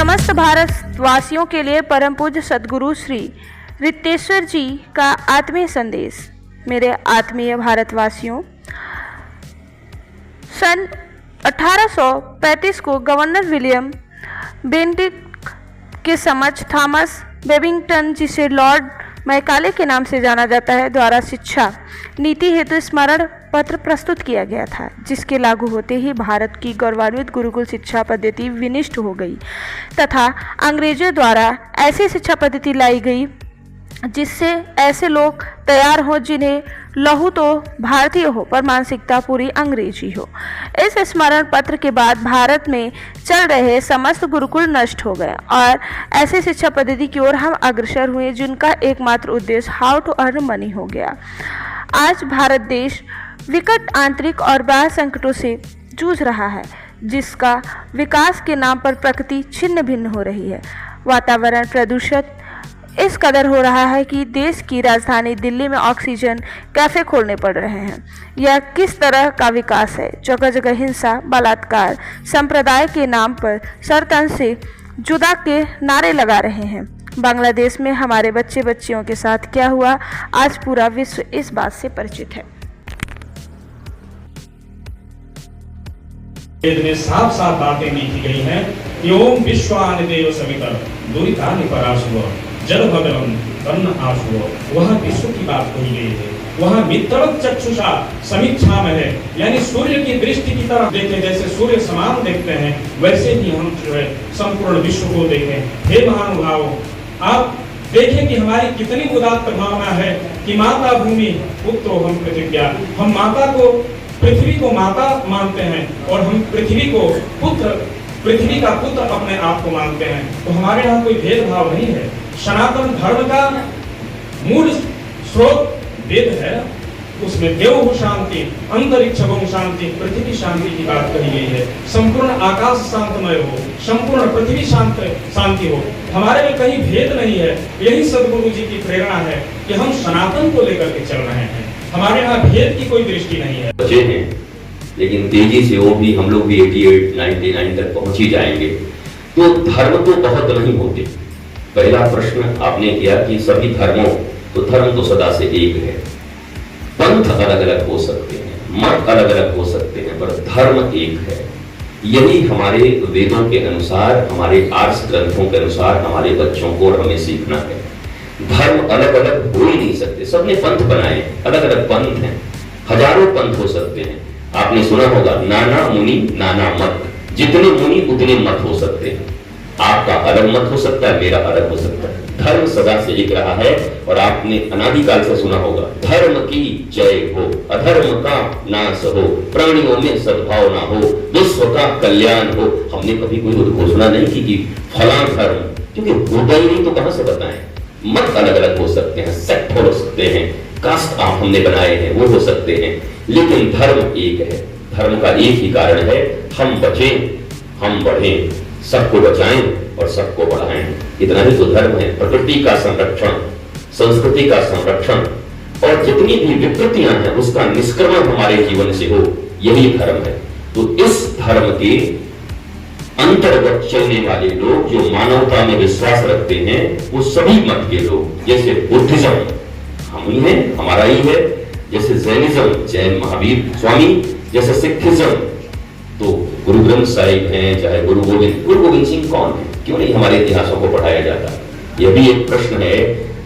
समस्त भारतवासियों के लिए परम पूज्य सद्गुरु श्री रितेश्वर जी का आत्मीय संदेश। मेरे आत्मीय भारतवासियों, सन 1835 को गवर्नर विलियम बेंटिक के समक्ष थॉमस बेबिंगटन, जिसे लॉर्ड मैकाले के नाम से जाना जाता है, द्वारा शिक्षा नीति हेतु स्मरण पत्र प्रस्तुत किया गया था, जिसके लागू होते ही भारत की गौरवान्वित गुरुकुल शिक्षा पद्धति विनिष्ट हो गई तथा अंग्रेजों द्वारा ऐसी शिक्षा पद्धति लाई गई जिससे ऐसे लोग तैयार हो जिन्हें लहू तो भारतीय हो पर मानसिकता पूरी अंग्रेजी हो। इस स्मरण पत्र के बाद भारत में चल रहे समस्त गुरुकुल नष्ट हो गए और ऐसी शिक्षा पद्धति की ओर हम अग्रसर हुए जिनका एकमात्र उद्देश्य हाउ टू अर्न मनी हो गया। आज भारत देश विकट आंतरिक और बाह्य संकटों से जूझ रहा है, जिसका विकास के नाम पर प्रकृति छिन्न भिन्न हो रही है। वातावरण प्रदूषित इस कदर हो रहा है कि देश की राजधानी दिल्ली में ऑक्सीजन कैफे खोलने पड़ रहे हैं। यह किस तरह का विकास है? जगह जगह हिंसा, बलात्कार, संप्रदाय के नाम पर सरतन से जुदा के नारे लगा रहे हैं। बांग्लादेश में हमारे बच्चे बच्चियों के साथ क्या हुआ, आज पूरा विश्व इस बात से परिचित है। वेद में साफ साफ बातें लिखी गई हैं कि ओम विश्वानिदेव सवितर दुरितानि पराशुव जल भगवन् तन्न आशुव। वह विश्व की बात कही गई है, वह मित्रवत चक्षुषा समीक्षा में है, यानी सूर्य की दृष्टि की तरफ देखें, जैसे सूर्य समान देखते हैं वैसे ही हम जो है संपूर्ण विश्व को देखें। हे महानुभावों, आप देखें कि हमारी कितनी उदात्त भावना है कि माता भूमि पुत्रो हम प्रतिज्ञा। हम माता को, पृथ्वी को माता मानते हैं और हम पृथ्वी को पुत्र, पृथ्वी का पुत्र अपने आप को मानते हैं। तो हमारे यहाँ कोई भेदभाव नहीं है। सनातन धर्म का मूल स्रोत वेद है, उसमें देव शांति, अंतरिक्ष शांति, पृथ्वी शांति की बात कही गई है। संपूर्ण आकाश शांतमय हो, संपूर्ण पृथ्वी शांति हो। हमारे में कहीं भेद नहीं है। यही सद्गुरु जी की प्रेरणा है कि हम सनातन को लेकर के चल रहे हैं। हमारे यहाँ भेद की कोई दृष्टि नहीं है। बचे हैं, लेकिन तेजी से वो भी, हम लोग भी 88, 99 तक पहुंच ही जाएंगे। तो धर्म तो बहुत नहीं होते। पहला प्रश्न आपने किया कि सभी धर्मों, तो धर्म तो सदा से एक है। पंथ अलग अलग हो सकते हैं, मत अलग अलग हो सकते हैं, पर धर्म एक है। यही हमारे वेदों के अनुसार, हमारे आर्ष ग्रंथों के अनुसार हमारे बच्चों को और हमें सीखना है। धर्म अलग अलग हो ही नहीं सकते। सबने पंथ बनाए, अलग अलग पंथ हैं, हजारों पंथ हो सकते हैं। आपने सुना होगा नाना मुनि नाना मत, जितने मुनि उतने मत हो सकते हैं। आपका अलग मत हो सकता है, मेरा अलग हो सकता है। धर्म सदा से एक रहा है और आपने अनादिकाल से सुना होगा धर्म की जय हो, अधर्म का नाश हो, प्राणियों में सद्भाव ना हो, विश्व का कल्याण हो। हमने कभी कोई घोषणा नहीं की कि फला धर्म, क्योंकि होता ही नहीं तो कहां से बताएं। मत अलग अलग हो सकते हैं, सेक्ट हो सकते हैं, कास्ट आप हमने बनाए हैं वो हो सकते हैं, लेकिन धर्म एक है। धर्म का एक ही कारण है, हम बचें, हम बढ़ें, सबको बचाएं और सबको बढ़ाएं। इतना ही तो धर्म है। प्रकृति का संरक्षण, संस्कृति का संरक्षण और जितनी भी विकृतियां हैं उसका निष्क्रमण हमारे जीवन से हो, यही धर्म है। तो इस धर्म के अंतर्गत चलने वाले लोग जो मानवता में विश्वास रखते हैं, वो सभी मत के लोग, जैसे बुद्धिज्म हम ही हैं, हमारा ही है, जैसे जैनिज्म जैन महावीर स्वामी, जैसे सिखिज्म तो गुरु ग्रंथ साहिब हैं, चाहे गुरु गोविंद सिंह कौन है, क्यों नहीं हमारे इतिहासों को पढ़ाया जाता। यह भी एक प्रश्न है।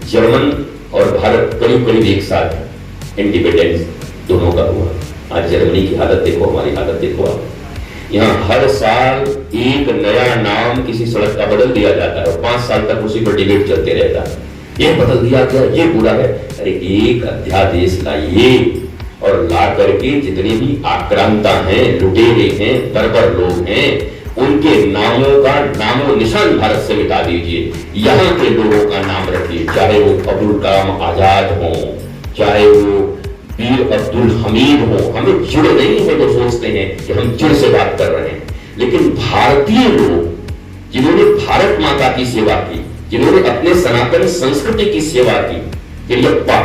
जर्मन और भारत करीब करीब एक साथ इंडिपेंडेंस दोनों का हुआ। आज जर्मनी की हालत देखो, हमारी हालत देखो आप। यहाँ हर साल एक नया नाम किसी सड़क का बदल दिया जाता है और 5 साल तक उसी पर डिबेट चलते रहता है। ये बदल दिया गया, ये बुरा है। अरे एक अध्यादेश लाइए और ला करके जितने भी आक्रांता हैं, लुटेरे हैं, बर्बर लोग हैं, उनके नामों का नामो निशान भारत से मिटा दीजिए। यहाँ के लोगों का नाम रखिए, चाहे वो अब्दुल कलाम आजाद हो, चाहे वो वीर अब्दुल हमीद हो। हमें चिढ़ नहीं है तो सोचते हैं कि हम चिढ़ से बात कर रहे हैं, लेकिन भारतीय लोग जिन्होंने भारत माता की सेवा की, जिन्होंने अपने सनातन संस्कृति की सेवा की, यप्पा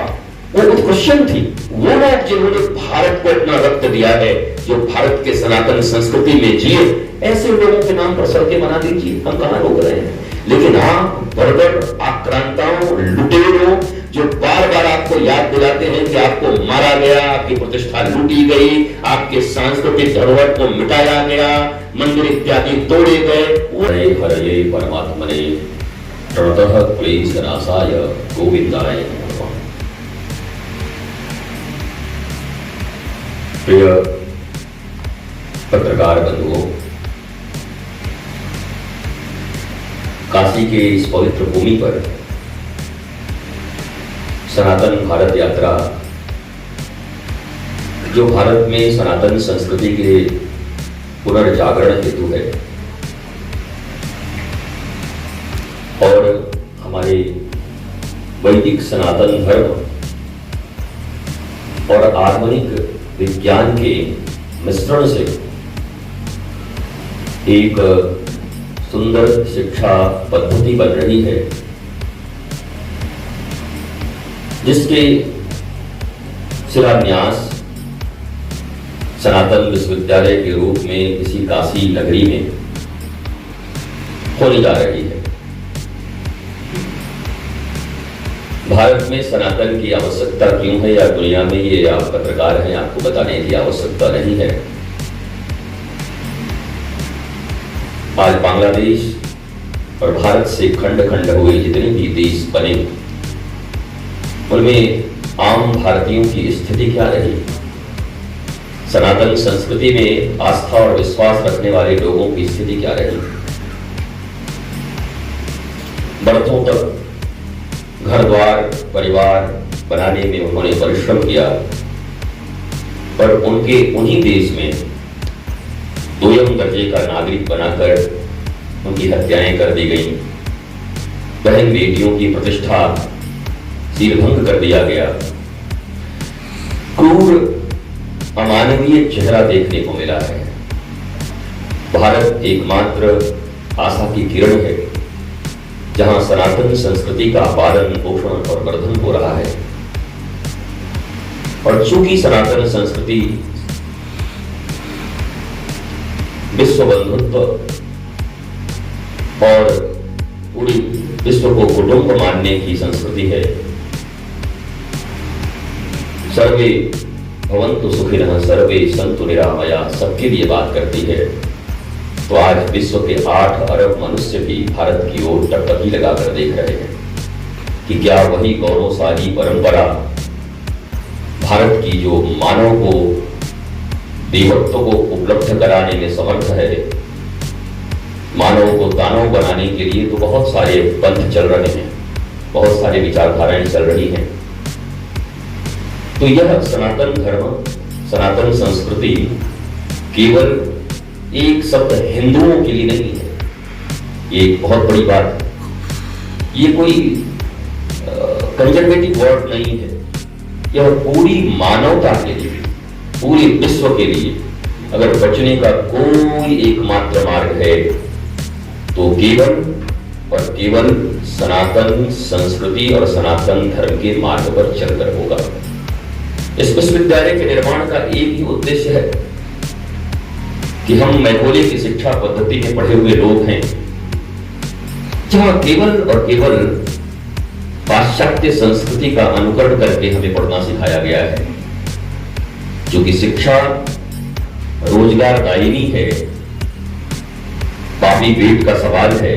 वो उत्कृष्ण थी, वो लोग जिन्होंने भारत को अपना रक्त दिया है, जो भारत के सनातन संस्कृति में जिए, ऐसे लोगों के नाम पर सड़कें बना दीजिए, हम कहां रोक रहे हैं। लेकिन आप बर्बर आक्रांताओं, लुटेरों, जो बार बार आपको याद दिलाते हैं कि आपको मारा गया, आपकी प्रतिष्ठा लूटी गई, आपके सांस्कृतिक धरोहर को मिटाया गया, मंदिर इत्यादि तोड़े गए, हरे हरे परमात्मने प्रणतः क्लेशनाशाय गोविंदाय नमः। प्रिय पत्रकार बंधुओं, काशी के इस पवित्र भूमि पर सनातन भारत यात्रा, जो भारत में सनातन संस्कृति के पुनर्जागरण हेतु है और हमारे वैदिक सनातन धर्म और आधुनिक विज्ञान के मिश्रण से एक सुंदर शिक्षा पद्धति बन रही है, जिसके शिलान्यास सनातन विश्वविद्यालय के रूप में किसी काशी नगरी में होने जा रही है। भारत में सनातन की आवश्यकता क्यों है या दुनिया में, ये आप पत्रकार हैं, आपको बताने की आवश्यकता नहीं है। आज बांग्लादेश और भारत से खंड खंड हुए जितने भी देश बने, उनमें आम भारतीयों की स्थिति क्या रही? सनातन संस्कृति में आस्था और विश्वास रखने वाले लोगों की स्थिति क्या रही? बरसों तक घर द्वार परिवार बनाने में उन्होंने परिश्रम किया, पर उनके उन्हीं देश में दोयम दर्जे का नागरिक बनाकर उनकी हत्याएं कर दी गई, बहन बेटियों की प्रतिष्ठा सीलभंग कर दिया गया, क्रूर अमानवीय चेहरा देखने को मिला है। भारत एकमात्र आशा की किरण है जहां सनातन संस्कृति का पालन पोषण और वर्धन हो रहा है। और चूंकि सनातन संस्कृति विश्व बंधुत्व और पूरी विश्व को कुटुंब मानने की संस्कृति है, सर्वे भवन्तु सुखिनः सर्वे सन्तु निरामया, सबके लिए बात करती है, तो आज विश्व के 8 अरब मनुष्य भी भारत की ओर टकटकी लगाकर देख रहे हैं कि क्या वही गौरवशाली परंपरा भारत की, जो मानव को देवत्व को उपलब्ध कराने में समर्थ है, मानव को दानव बनाने के लिए तो बहुत सारे पंथ चल रहे हैं, बहुत सारी विचारधाराएं चल रही हैं। तो यह सनातन धर्म, सनातन संस्कृति केवल एक शब्द हिंदुओं के लिए नहीं है, ये एक बहुत बड़ी बात है। ये कोई कंजर्वेटिव वर्ड नहीं है, यह पूरी मानवता के लिए, पूरे विश्व के लिए अगर बचने का कोई एकमात्र मार्ग है तो केवल और केवल सनातन संस्कृति और सनातन धर्म के मार्ग पर चलकर होगा। इस विश्वविद्यालय के निर्माण का एक ही उद्देश्य है कि हम मैथोली की शिक्षा पद्धति में पढ़े हुए लोग हैं, जहां केवल और केवल पाश्चात्य संस्कृति का अनुकरण करके हमें पढ़ना सिखाया गया है, जो कि शिक्षा रोजगार दायिनी है, पापी पेट का सवाल है,